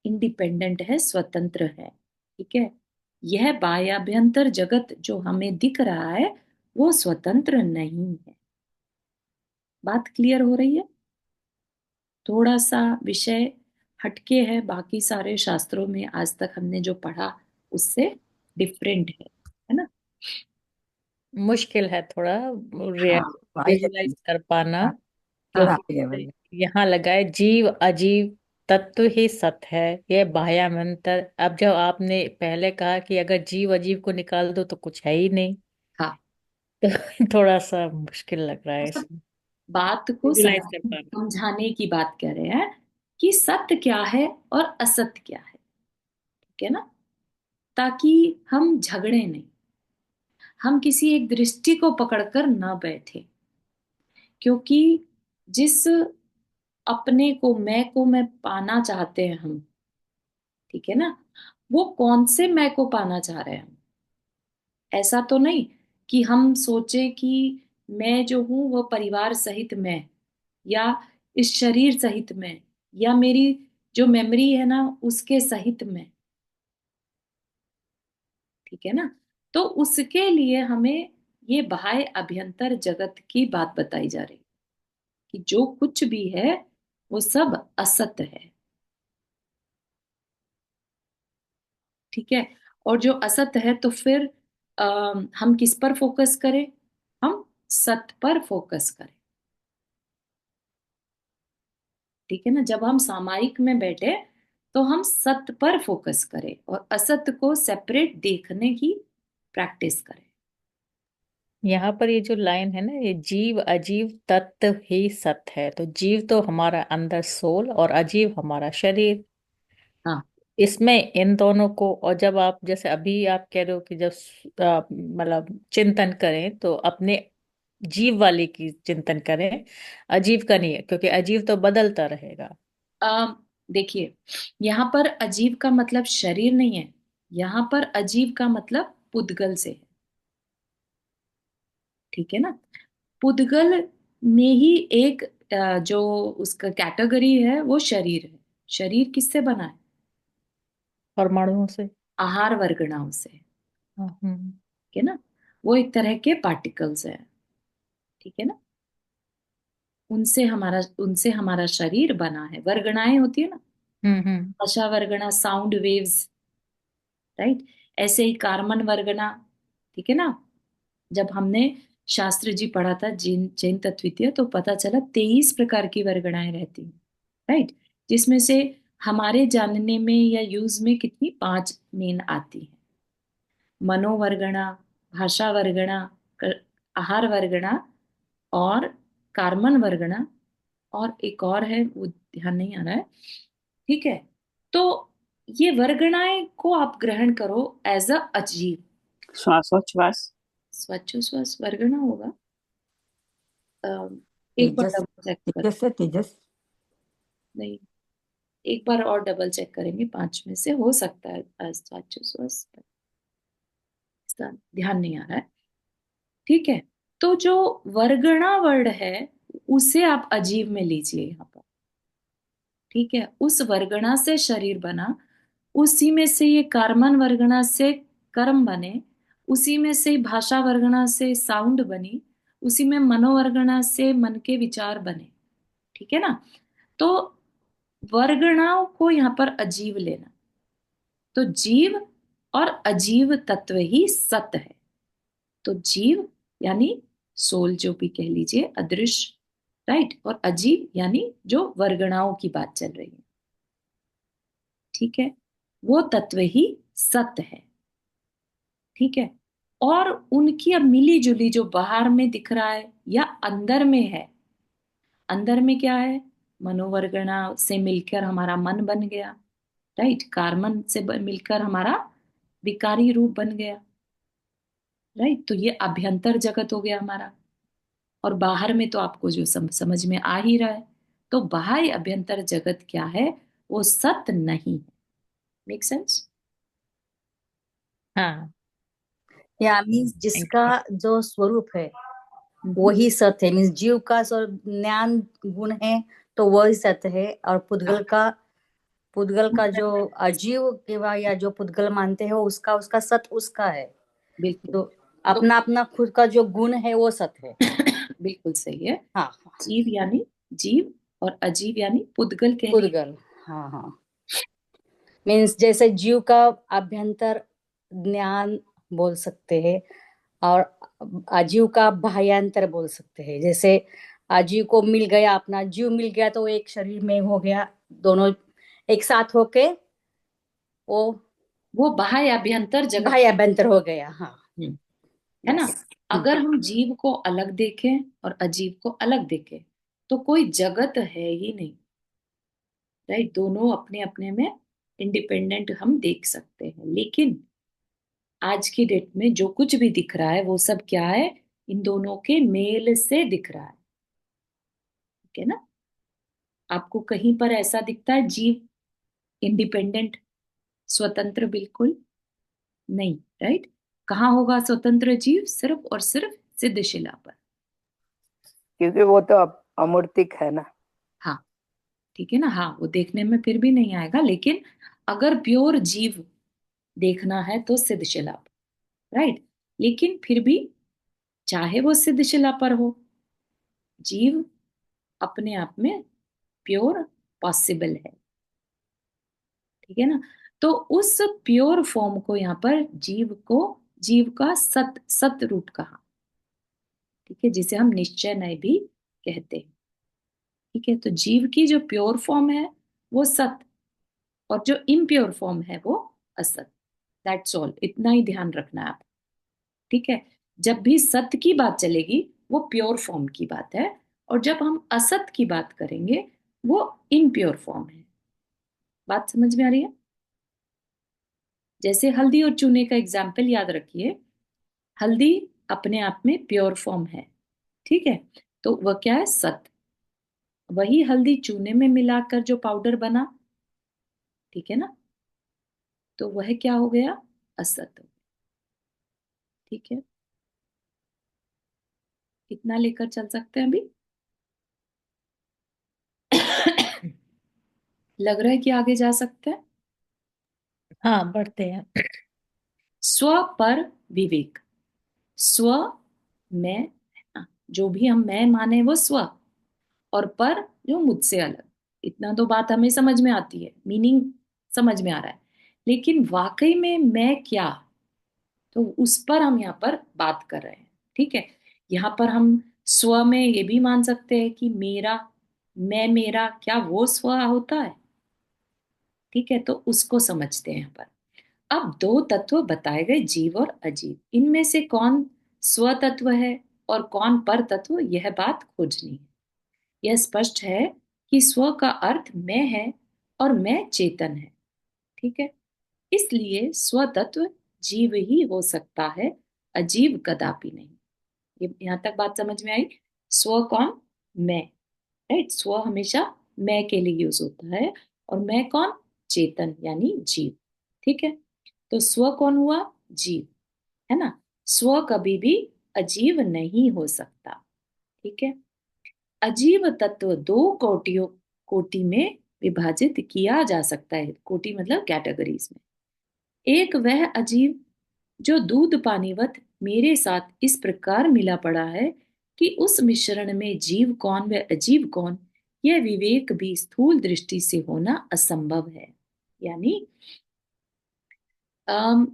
S1: इंडिपेंडेंट है, स्वतंत्र है। ठीक है, यह बाह्याभ्यंतर जगत जो हमें दिख रहा है वो स्वतंत्र नहीं है। बात क्लियर हो रही है? थोड़ा सा विषय हटके है, बाकी सारे शास्त्रों में आज तक हमने जो पढ़ा उससे डिफरेंट है ना।
S3: मुश्किल है थोड़ा
S2: हाँ,
S3: विजुलाइज कर पाना,
S2: हाँ, हाँ, हाँ, ये
S3: क्योंकि
S2: वाली।
S3: यहाँ लगा है जीव अजीव तत्व ही सत है, यह बाह्यामंतर। अब जब आपने पहले कहा कि अगर जीव अजीव को निकाल दो तो कुछ है ही नहीं,
S1: हाँ,
S3: तो थोड़ा सा मुश्किल लग रहा है
S1: मतलब
S3: इसमें
S1: बात को
S3: विजुलाइज कर पाना।
S1: समझाने की बात कर रहे हैं कि सत्य क्या है और असत्य क्या है। ठीक है ना, ताकि हम झगड़े नहीं, हम किसी एक दृष्टि को पकड़कर ना बैठे, क्योंकि जिस अपने को, मैं पाना चाहते हैं हम, ठीक है ना, वो कौन से मैं को पाना चाह रहे हैं हम। ऐसा तो नहीं कि हम सोचे कि मैं जो हूं वो परिवार सहित मैं, या इस शरीर सहित मैं, या मेरी जो मेमोरी है ना उसके सहित मैं। ठीक है ना, तो उसके लिए हमें ये बाह्य अभ्यंतर जगत की बात बताई जा रही, कि जो कुछ भी है वो सब असत्य है। ठीक है, और जो असत्य है तो फिर हम किस पर फोकस करें, हम सत्य पर फोकस करें। ठीक है ना, जब हम सामायिक में बैठे तो हम सत्य पर फोकस करें और असत्य को सेपरेट देखने की प्रैक्टिस करें।
S3: यहाँ पर ये जो लाइन है ना, ये जीव अजीव तत्व ही सत है, तो जीव तो हमारा अंदर सोल और अजीव हमारा शरीर।
S1: हाँ,
S3: इसमें इन दोनों को, और जब आप जैसे अभी आप कह रहे हो कि जब मतलब चिंतन करें तो अपने जीव वाले की चिंतन करें, अजीब का नहीं है, क्योंकि अजीब तो बदलता रहेगा।
S1: अम, देखिए, यहाँ पर अजीब का मतलब शरीर नहीं है, यहाँ पर अजीब का मतलब पुद्गल से है। ठीक है ना? पुद्गल में ही एक जो उसका कैटेगरी है वो शरीर है। शरीर किससे बना है?
S3: परमाणुओं से।
S1: आहार वर्गणाओं से।
S3: हाँ,
S1: ठीक है ना? वो एक तरह के पार्टिकल्स है। ठीक है ना? उनसे हमारा शरीर बना है। वर्गणाएं होती है ना,
S3: हम्म।
S1: भाषा वर्गना, साउंड वेव्स, राइट? ऐसे ही कार्बन वर्गना। ठीक है ना? जब हमने शास्त्र जी पढ़ा था जैन जैन तत्वितीय, तो पता चला 23 प्रकार की वर्गणाएं रहती हैं, राइट? जिसमें से हमारे जानने में या यूज में कितनी, 5 मेन आती हैं। मनोवर्गणा, भाषा वर्गणा, आहार वर्गणा, और कार्बन वर्गणा, और एक और है वो ध्यान नहीं आ रहा है। ठीक है? तो ये वर्गणाएं को आप ग्रहण करो एज अ अजीब।
S4: श्वासोच्छ्वास।
S1: स्वच्छोश्वास वर्गणा होगा। एक बार
S2: तेजस,
S1: डबल चेक कर।
S2: तेजस है तेजस।
S1: नहीं, एक बार और डबल चेक करेंगे, 5 में से हो सकता है स्वच्छोश्वास, इसका ध्यान नहीं आ रहा है। ठीक है? तो जो वर्गणा वर्ड है उसे आप अजीब में लीजिए यहाँ पर। ठीक है? उस वर्गणा से शरीर बना, उसी में से ये कार्बन वर्गणा से कर्म बने, उसी में से भाषा वर्गणा से साउंड बनी, उसी में मनोवर्गणा से मन के विचार बने। ठीक है ना? तो वर्गणाओं को यहाँ पर अजीव लेना। तो जीव और अजीव तत्व ही सत है। तो जीव यानी सोल जो भी कह लीजिए, अदृश्य, राइट? और अजीव यानी जो वर्गणाओं की बात चल रही है। ठीक है? वो तत्व ही सत्य है। ठीक है? और उनकी अब मिली जुली जो बाहर में दिख रहा है या अंदर में है, अंदर में क्या है? मनोवर्गणा से मिलकर हमारा मन बन गया, राइट? कार्बन से मिलकर हमारा विकारी रूप बन गया, राइट? तो ये अभ्यंतर जगत हो गया हमारा। और बाहर में तो आपको जो समझ में आ ही रहा है। तो बाह्य अभ्यंतर जगत क्या है? वो सत्य नहीं है। Make sense?
S3: हाँ।
S2: या मीन्स
S3: थैंक
S2: जिसका
S3: यू।
S2: जो स्वरूप है वही सत्य है। मीन्स जीव का ज्ञान गुण है तो वही सत्य है। और पुद्गल का जो अजीव केवल या जो पुद्गल मानते हैं उसका उसका सत्य उसका है।
S1: बिल्कुल।
S2: तो
S1: तो
S2: अपना अपना खुद का जो गुण है वो सत्य है।
S1: बिल्कुल सही है।
S2: हाँ,
S1: जीव यानी जीव, और अजीव यानी पुद्गल कह लीजिए।
S2: पुद्गल। हाँ हाँ। मीन्स जैसे जीव का अभ्यंतर ज्ञान बोल सकते हैं और अजीव का बाह्यांतर बोल सकते हैं। जैसे अजीव को मिल गया, अपना जीव मिल गया तो एक शरीर में हो गया, दोनों एक साथ होके वो
S1: वो बाह्य अभ्यंतर जगत।
S2: बाह्य अभ्यंतर हो गया। हाँ,
S1: हम्म, है ना? अगर हम जीव को अलग देखें और अजीव को अलग देखें तो कोई जगत है ही नहीं, राइट? दोनों अपने अपने में इंडिपेंडेंट हम देख सकते हैं। लेकिन आज की डेट में जो कुछ भी दिख रहा है वो सब क्या है? इन दोनों के मेल से दिख रहा है। ठीक है ना? आपको कहीं पर ऐसा दिखता है जीव इंडिपेंडेंट, स्वतंत्र? बिल्कुल नहीं, राइट? कहाँ होगा स्वतंत्र जीव? सिर्फ और सिर्फ सिद्धशिला पर।
S4: क्योंकि वो तो अमूर्तिक है ना।
S1: हाँ, ठीक है ना? हाँ, वो देखने में फिर भी नहीं आएगा, लेकिन अगर प्योर जीव देखना है तो सिद्धशिला पर, राइट? लेकिन फिर भी चाहे वो सिद्धशिला पर हो, जीव अपने आप में प्योर पॉसिबल है। ठीक है ना? तो उस प्योर फॉर्म को यहाँ पर जीव का सत रूप कहा। ठीक है? जिसे हम निश्चय नय भी कहते हैं। ठीक है? तो जीव की जो प्योर फॉर्म है वो सत, और जो इम्प्योर फॉर्म है वो असत। दैट्स ऑल, इतना ही ध्यान रखना है आप। ठीक है? जब भी सत्य की बात चलेगी वो प्योर फॉर्म की बात है, और जब हम असत की बात करेंगे वो इम्प्योर फॉर्म है। बात समझ में आ रही है? जैसे हल्दी और चूने का एग्जाम्पल याद रखिए। हल्दी अपने आप में प्योर फॉर्म है, ठीक है, तो वह क्या है, सत्व। वही हल्दी चूने में मिलाकर जो पाउडर बना, ठीक है ना, तो वह क्या हो गया, असत्व। ठीक है, इतना लेकर चल सकते हैं अभी। लग रहा है कि आगे जा सकते हैं।
S3: हाँ, बढ़ते हैं।
S1: स्व पर विवेक। स्व, मैं, जो भी हम मैं माने वो स्व, और पर जो मुझसे अलग। इतना तो बात हमें समझ में आती है, मीनिंग समझ में आ रहा है, लेकिन वाकई में मैं क्या, तो उस पर हम यहाँ पर बात कर रहे हैं। ठीक है, यहाँ पर हम स्व में ये भी मान सकते हैं कि मेरा, मैं, मेरा, क्या वो स्व होता है। ठीक है, तो उसको समझते हैं यहाँ पर। अब दो तत्व बताए गए, जीव और अजीव। इनमें से कौन स्व तत्व है और कौन पर तत्व, यह बात खोजनी है। यह स्पष्ट है कि स्व का अर्थ मैं है और मैं चेतन है। ठीक है, इसलिए स्व तत्व जीव ही हो सकता है, अजीव कदापि नहीं। ये यहां तक बात समझ में आई। स्व कौन, मैं, राइट। स्व हमेशा मैं के लिए यूज होता है, और मैं कौन, चेतन यानी जीव। ठीक है, तो स्व कौन हुआ, जीव, है ना। स्व कभी भी अजीव नहीं हो सकता। ठीक है, अजीव तत्व दो कोटियों, कोटि में विभाजित किया जा सकता है। कोटि मतलब कैटेगरीज में। एक वह अजीव जो दूध पानीवत मेरे साथ इस प्रकार मिला पड़ा है कि उस मिश्रण में जीव कौन व अजीव कौन, यह विवेक भी स्थूल दृष्टि से होना असंभव है। यानी अम,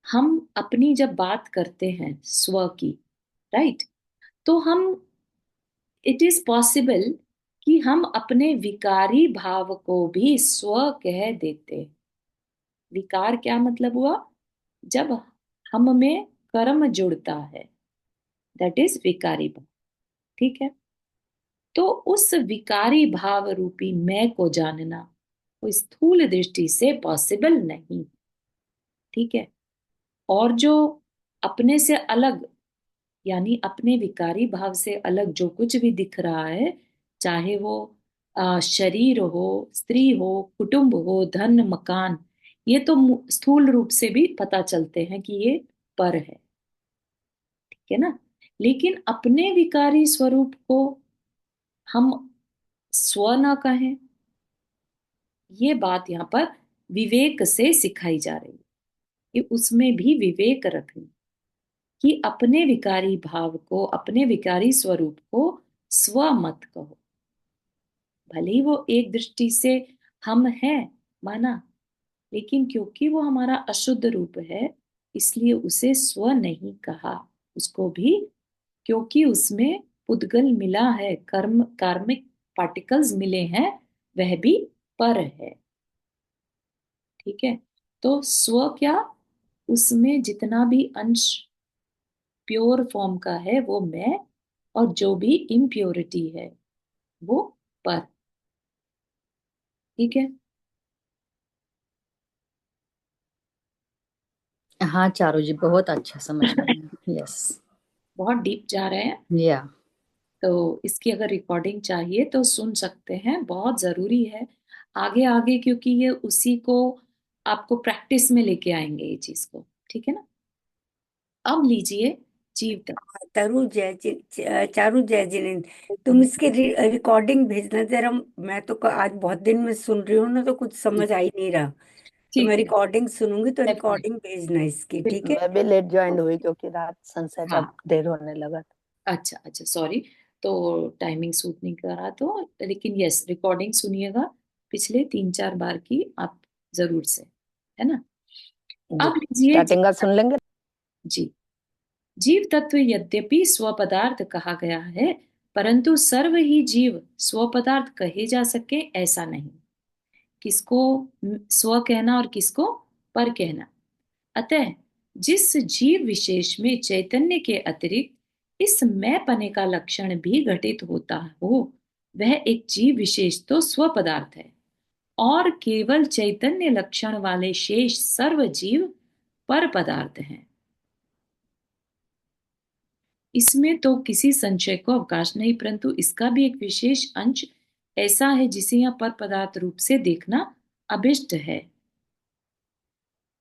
S1: हम अपनी जब बात करते हैं स्व की, राइट, तो हम, इट इज पॉसिबल कि हम अपने विकारी भाव को भी स्व कह देते। विकार क्या मतलब हुआ, जब हम में कर्म जुड़ता है, दैट इज विकारी भाव। ठीक है, तो उस विकारी भाव रूपी मैं को जानना वो स्थूल दृष्टि से पॉसिबल नहीं। ठीक है, और जो अपने से अलग, यानी अपने विकारी भाव से अलग जो कुछ भी दिख रहा है, चाहे वो शरीर हो, स्त्री हो, कुटुंब हो, धन, मकान, ये तो स्थूल रूप से भी पता चलते हैं कि ये पर है। ठीक है ना, लेकिन अपने विकारी स्वरूप को हम स्व ना कहें, ये बात यहाँ पर विवेक से सिखाई जा रही है कि उसमें भी विवेक रखें, कि अपने विकारी भाव को, अपने विकारी स्वरूप को स्व मत कहो। भले ही वो एक दृष्टि से हम हैं माना, लेकिन क्योंकि वो हमारा अशुद्ध रूप है, इसलिए उसे स्व नहीं कहा। उसको भी, क्योंकि उसमें पुद्गल मिला है, कर्म, कार्मिक पार्टिकल्स मिले हैं, वह भी पर है। ठीक है, तो स्व क्या, उसमें जितना भी अंश प्योर फॉर्म का है वो मैं, और जो भी इम्प्योरिटी है वो पर। ठीक है,
S5: हाँ चारू जी, बहुत अच्छा समझ में आया। यस।
S1: बहुत डीप जा रहे हैं,
S5: या
S1: तो इसकी अगर रिकॉर्डिंग चाहिए तो सुन सकते हैं, बहुत जरूरी है आगे आगे, क्योंकि ये उसी को आपको प्रैक्टिस में लेके आएंगे ये चीज को। ठीक है ना, अब लीजिए जीव तत्व।
S4: चारू जय जिनेंद, तुम इसके रिकॉर्डिंग भेजना जरा। मैं तो आज बहुत दिन में सुन रही हूँ ना, तो कुछ समझ आ ही नहीं रहा। तो मैं
S1: ठीक है,
S4: रिकॉर्डिंग सुनूंगी, तो
S1: डेफिनेट,
S4: रिकॉर्डिंग भेजना इसकी, ठीक है।
S1: बिल्कुल।
S4: मैं भी लेट ज्वाइन हुई क्योंकि रात सनसेट
S1: हाँ,
S4: अब देर होने लगा
S1: अच्छा अच्छा, सॉरी, तो टाइमिंग सूट नहीं कर रहा तो, लेकिन यस, रिकॉर्डिंग सुनिएगा पिछले 3-4 बार की आप जरूर से, है ना।
S4: जी।
S1: अब लीजिए
S4: स्टार्टिंग का सुन लेंगे।
S1: जी, जीव तत्व यद्यपि स्वपदार्थ कहा गया है, परंतु सर्व ही जीव स्वपदार्थ कहे जा सके ऐसा नहीं। किसको स्व कहना और किसको पर कहना। अतः जिस जीव विशेष में चैतन्य के अतिरिक्त इस मैं पने का लक्षण भी घटित होता हो, वह एक जीव विशेष तो स्व पदार्थ है, और केवल चैतन्य लक्षण वाले शेष सर्व जीव पर पदार्थ हैं। इसमें तो किसी संशय को अवकाश नहीं, परंतु इसका भी एक विशेष अंश ऐसा है जिसे यहाँ पर पदार्थ रूप से देखना अभिष्ट है।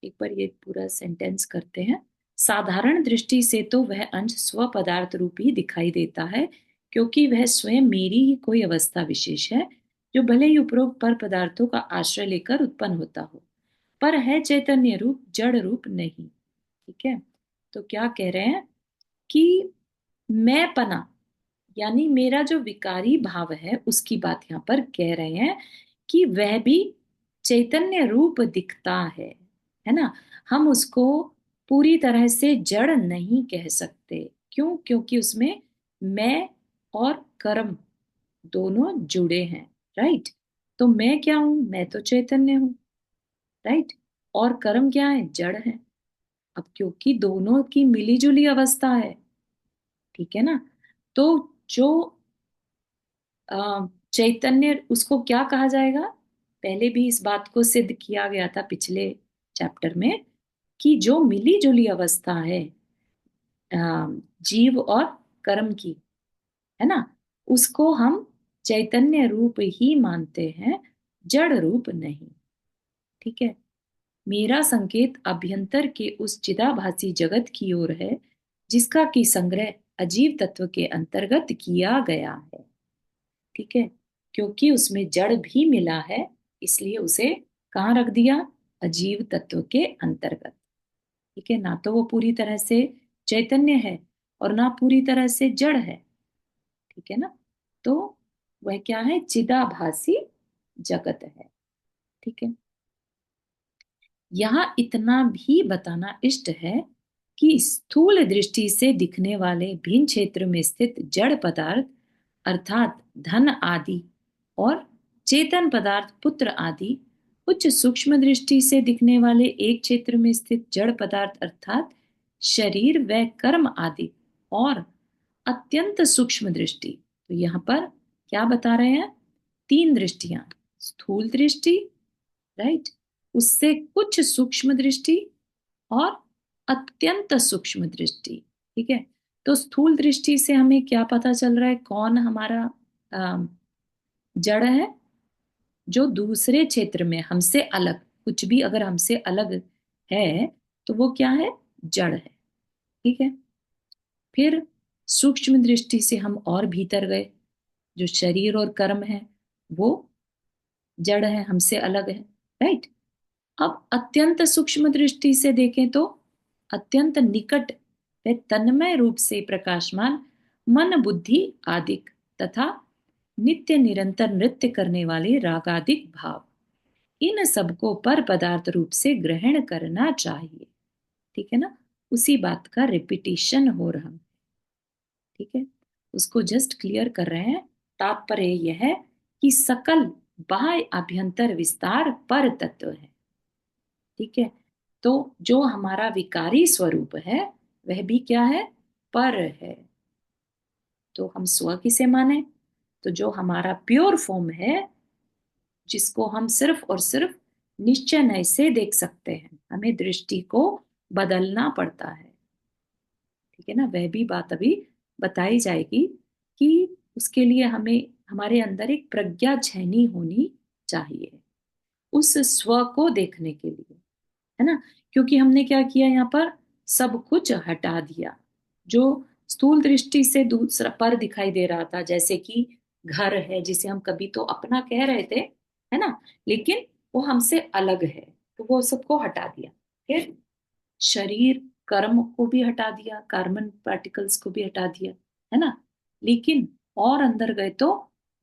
S1: एक बार ये पूरा सेंटेंस करते हैं। साधारण दृष्टि से तो वह अंश स्व पदार्थ रूप ही दिखाई देता है, क्योंकि वह स्वयं मेरी ही कोई अवस्था विशेष है, जो भले ही उपरोक्त पर पदार्थों का आश्रय लेकर उत्पन्न होता हो, पर है चैतन्य रूप, जड़ रूप नहीं। ठीक है, तो क्या कह रहे हैं कि मैं पना यानी मेरा जो विकारी भाव है उसकी बात यहाँ पर कह रहे हैं कि वह भी चैतन्य रूप दिखता है ना। हम उसको पूरी तरह से जड़ नहीं कह सकते। क्यों? क्योंकि उसमें मैं और कर्म दोनों जुड़े हैं। राइट, तो मैं क्या हूं? मैं तो चैतन्य हूं। राइट, और कर्म क्या है? जड़ है। अब क्योंकि दोनों की मिलीजुली अवस्था है, ठीक है ना, तो जो चैतन्य, उसको क्या कहा जाएगा? पहले भी इस बात को सिद्ध किया गया था पिछले चैप्टर में कि जो मिली जुली अवस्था है जीव और कर्म की, है ना, उसको हम चैतन्य रूप ही मानते हैं, जड़ रूप नहीं। ठीक है, मेरा संकेत अभ्यंतर के उस चिदाभासी जगत की ओर है जिसका कि संग्रह अजीव तत्व के अंतर्गत किया गया है। ठीक है, क्योंकि उसमें जड़ भी मिला है, इसलिए उसे कहाँ रख दिया? अजीव तत्व के अंतर्गत। ठीक है ना, तो वो पूरी तरह से चैतन्य है और ना पूरी तरह से जड़ है। ठीक है ना, तो वह क्या है? चिदाभासी जगत है। ठीक है, यहाँ इतना भी बताना इष्ट है कि स्थूल दृष्टि से दिखने वाले भिन्न क्षेत्र में स्थित जड़ पदार्थ अर्थात धन आदि और चेतन पदार्थ पुत्र आदि, उच्च सूक्ष्म दृष्टि से दिखने वाले एक क्षेत्र में स्थित जड़ पदार्थ अर्थात शरीर व कर्म आदि, और अत्यंत सूक्ष्म दृष्टि, तो यहाँ पर क्या बता रहे हैं? तीन दृष्टियां, स्थूल दृष्टि, राइट, उससे कुछ सूक्ष्म दृष्टि और अत्यंत सूक्ष्म दृष्टि। ठीक है, तो स्थूल दृष्टि से हमें क्या पता चल रहा है? कौन हमारा जड़ है? जो दूसरे क्षेत्र में हमसे अलग, कुछ भी अगर हमसे अलग है तो वो क्या है? जड़ है। ठीक है, फिर सूक्ष्म दृष्टि से हम और भीतर गए, जो शरीर और कर्म है वो जड़ है, हमसे अलग है। राइट, अब अत्यंत सूक्ष्म दृष्टि से देखें तो अत्यंत निकट व तन्मय रूप से प्रकाशमान मन बुद्धि आदिक तथा नित्य निरंतर नृत्य करने वाले रागादिक भाव, इन सबको पर पदार्थ रूप से ग्रहण करना चाहिए। ठीक है ना, उसी बात का रिपीटिशन हो रहा है। ठीक है, उसको जस्ट क्लियर कर रहे हैं। तात्पर्य यह है कि सकल बाह्य आभ्यंतर विस्तार पर तत्व है। ठीक है, तो जो हमारा विकारी स्वरूप है वह भी क्या है? पर है। तो हम स्व किसे माने? तो जो हमारा प्योर फॉर्म है, जिसको हम सिर्फ और सिर्फ निश्चय नय से देख सकते हैं, हमें दृष्टि को बदलना पड़ता है। ठीक है ना, वह भी बात अभी बताई जाएगी कि उसके लिए हमें हमारे अंदर एक प्रज्ञा झैनी होनी चाहिए उस स्व को देखने के लिए, है ना। क्योंकि हमने क्या किया? यहाँ पर सब कुछ हटा दिया। जो स्थूल दृष्टि से दूसरा पर दिखाई दे रहा था, जैसे कि घर है जिसे हम कभी तो अपना कह रहे थे, है ना, लेकिन वो हमसे अलग है, तो वो सबको हटा दिया। फिर शरीर कर्म को भी हटा दिया, कार्बन पार्टिकल्स को भी हटा दिया, है ना, लेकिन और अंदर गए तो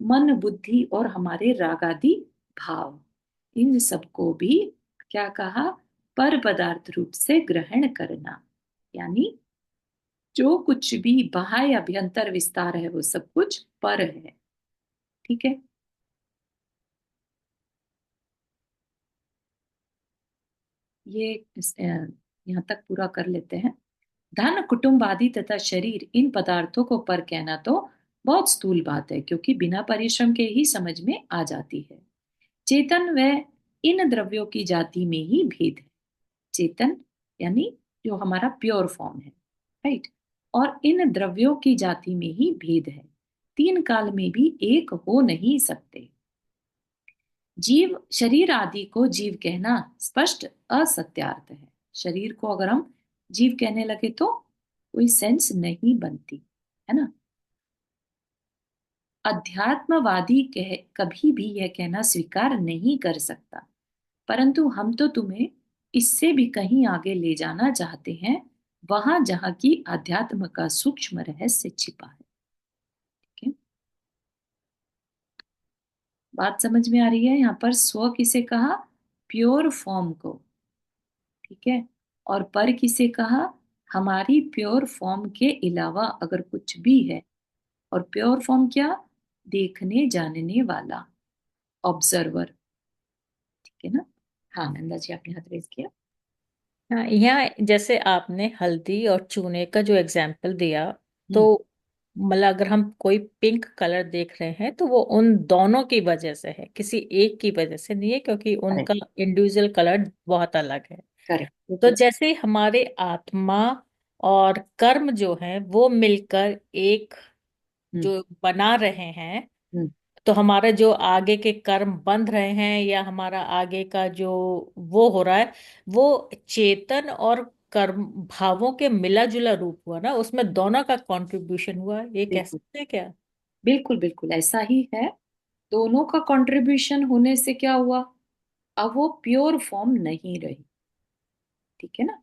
S1: मन बुद्धि और हमारे रागादि भाव, इन सबको भी क्या कहा? पर पदार्थ रूप से ग्रहण करना। यानी जो कुछ भी बाह्य अभ्यंतर विस्तार है वो सब कुछ पर है। ठीक है, ये यहाँ तक पूरा कर लेते हैं। धन कुटुंब आदि तथा शरीर, इन पदार्थों को पर कहना तो बहुत स्थूल बात है, क्योंकि बिना परिश्रम के ही समझ में आ जाती है। चेतन व इन द्रव्यों की जाति में ही भेद है। चेतन यानी जो हमारा प्योर फॉर्म है, राइट, और इन द्रव्यों की जाति में ही भेद है। तीन काल में भी एक हो नहीं सकते। जीव शरीर आदि को जीव कहना स्पष्ट असत्यार्थ है। शरीर को अगर हम जीव कहने लगे तो कोई सेंस नहीं बनती, है ना। अध्यात्मवादी कभी भी यह कहना स्वीकार नहीं कर सकता, परंतु हम तो तुम्हें इससे भी कहीं आगे ले जाना चाहते हैं, वहां जहां की अध्यात्म का सूक्ष्म रहस्य छिपा है। ठीक है, बात समझ में आ रही है। यहाँ पर स्व किसे कहा? प्योर फॉर्म को, ठीक है, और पर किसे कहा? हमारी प्योर फॉर्म के अलावा अगर कुछ भी है। और प्योर फॉर्म क्या? देखने जानने वाला, ऑब्जर्वर। ठीक है ना। हाँ नंदा जी, आपने हाथ रेज किया।
S3: हाँ, यहाँ जैसे आपने हल्दी और चूने का जो एग्जाम्पल दिया, तो मतलब अगर हम कोई पिंक कलर देख रहे हैं तो वो उन दोनों की वजह से है, किसी एक की वजह से नहीं है, क्योंकि उनका इंडिविजुअल कलर बहुत अलग है।
S1: करेक्ट।
S3: तो जैसे हमारे आत्मा और कर्म जो है वो मिलकर एक जो बना रहे हैं, तो हमारे जो आगे के कर्म बंध रहे हैं या हमारा आगे का जो वो हो रहा है, वो चेतन और कर्म भावों के मिला जुला रूप हुआ ना, उसमें दोनों का कंट्रीब्यूशन हुआ, ये कह
S1: बिल्कुल
S3: सकते हैं क्या?
S1: बिल्कुल बिल्कुल ऐसा ही है। दोनों का कंट्रीब्यूशन होने से क्या हुआ? अब वो प्योर फॉर्म नहीं रही। ठीक है ना।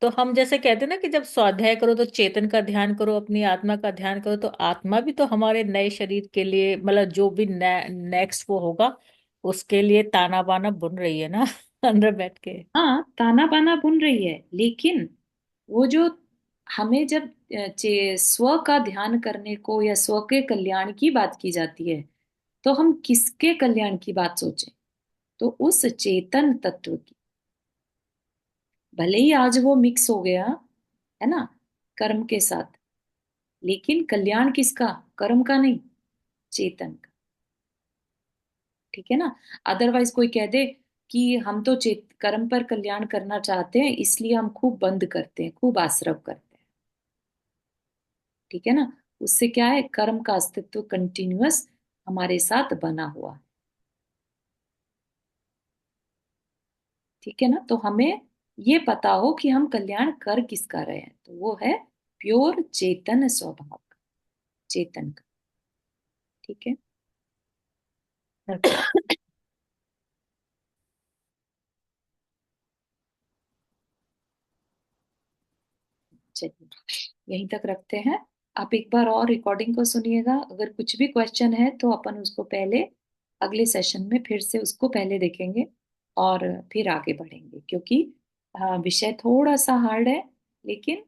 S3: तो हम जैसे कहते हैं ना कि जब स्वाध्याय करो तो चेतन का ध्यान करो, अपनी आत्मा का ध्यान करो, तो आत्मा भी तो हमारे नए शरीर के लिए, मतलब जो भी नेक्स्ट वो होगा उसके लिए ताना बाना बुन रही है ना अंदर बैठ के।
S1: हाँ ताना बाना बुन रही है, लेकिन वो जो हमें जब स्व का ध्यान करने को या स्व के कल्याण की बात की जाती है, तो हम किसके कल्याण की बात सोचें? तो उस चेतन तत्व की। भले ही आज वो मिक्स हो गया, है ना, कर्म के साथ, लेकिन कल्याण किसका? कर्म का नहीं, चेतन का। ठीक है ना। अदरवाइज कोई कह दे कि हम तो चेत कर्म पर कल्याण करना चाहते हैं, इसलिए हम खूब बंद करते हैं, खूब आश्रव करते हैं। ठीक है ना। उससे क्या है? कर्म का अस्तित्व कंटिन्यूअस हमारे साथ बना हुआ है। ठीक है ना। तो हमें ये पता हो कि हम कल्याण कर किसका रहे हैं, तो वो है प्योर चेतन स्वभाव का, चेतन का। ठीक है। चलिए यहीं तक रखते हैं। आप एक बार और रिकॉर्डिंग को सुनिएगा, अगर कुछ भी क्वेश्चन है तो अपन उसको पहले अगले सेशन में फिर से उसको पहले देखेंगे और फिर आगे बढ़ेंगे, क्योंकि विषय थोड़ा सा हार्ड है, लेकिन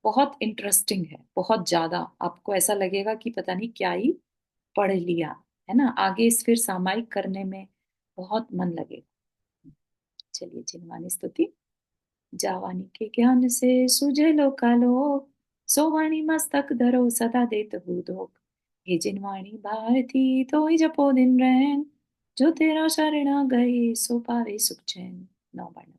S1: बहुत इंटरेस्टिंग है, बहुत ज्यादा। आपको ऐसा लगेगा कि पता नहीं क्या ही पढ़ लिया, है ना। आगे इस फिर सामायिक करने में बहुत मन लगेगा। चलिए, जिनवानी स्तुति। जावानी के ज्ञान से सुझे लो कालो, सोवाणी मस्तक धरो सदा देत बूधो। हे जिनवाणी भारती तो ही जपो दिन रैन, जो तेरा शरणा गए सो पावे सुख चैन। नौ बार नमः।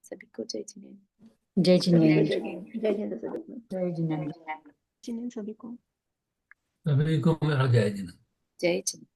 S1: सभी को जय जिनेन्द्र।
S5: जय
S2: जय
S5: जिनेन्द्र।
S2: जय जय जय सभी को।
S5: जय जिनेन्द्र।
S2: जिन्हें सभी को।
S6: सभी को मेरा जय जिनेन्द्र।
S1: जय जिनेन्द्र।